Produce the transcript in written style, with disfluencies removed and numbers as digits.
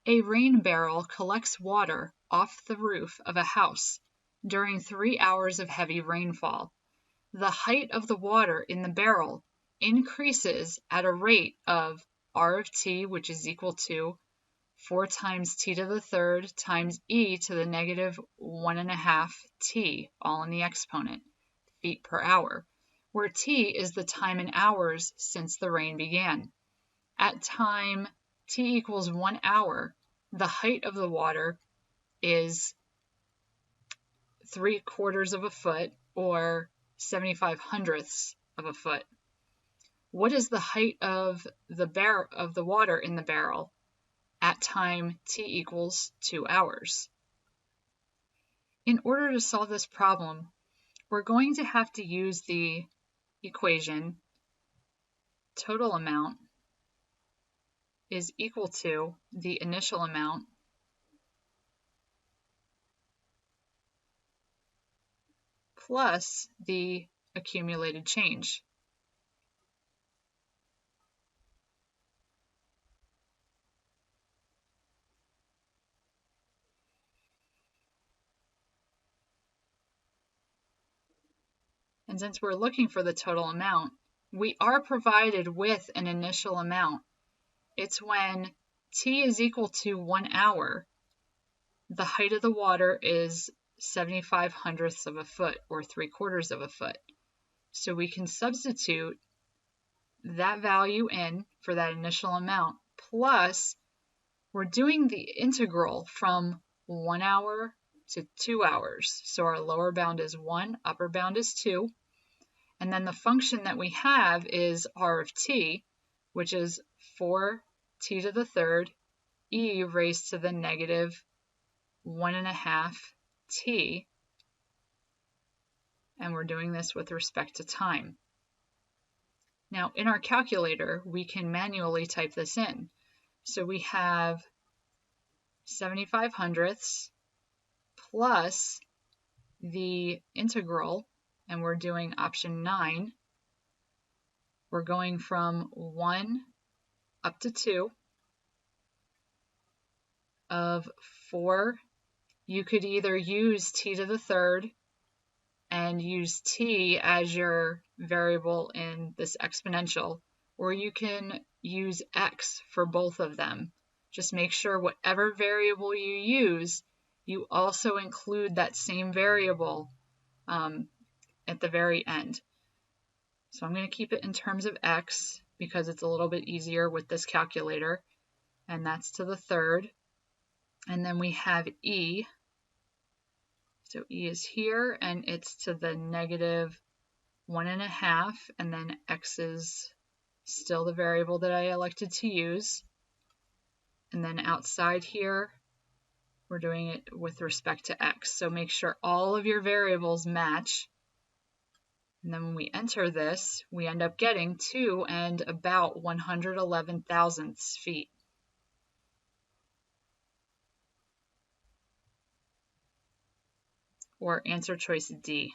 A rain barrel collects water off the roof of a house during 3 hours of heavy rainfall. The height of the water in the barrel increases at a rate of r of t, which is equal to 4 times t to the third times e to the negative 1.5 t, all in the exponent, feet per hour, where t is the time in hours since the rain began. At time t equals 1 hour, the height of the water is 3/4 of a foot, or 75 hundredths of a foot. What is the height of the water in the barrel at time t equals 2 hours? In order to solve this problem, we're going to have to use the equation total amount is equal to the initial amount plus the accumulated change. And since we're looking for the total amount, we are provided with an initial amount. It's when t is equal to 1 hour, the height of the water is 75 hundredths of a foot, or 3/4 of a foot. So we can substitute that value in for that initial amount, plus we're doing the integral from 1 hour to 2 hours. So our lower bound is 1, upper bound is 2. And then the function that we have is r of t, which is 4t to the third e raised to the negative 1.5 t. And we're doing this with respect to time. Now, in our calculator, we can manually type this in. So we have 75 hundredths plus the integral, and we're doing option 9. We're going from 1 up to 2 of 4. You could either use t to the third and use t as your variable in this exponential, or you can use x for both of them. Just make sure whatever variable you use, you also include that same variable at the very end. So I'm going to keep it in terms of x because it's a little bit easier with this calculator, and that's to the third. And then we have e. So e is here, and it's to the negative 1.5, and then x is still the variable that I elected to use. And then outside here, we're doing it with respect to x. So make sure all of your variables match. And then when we enter this, we end up getting 2 and about 111 thousandths feet. Or answer choice D.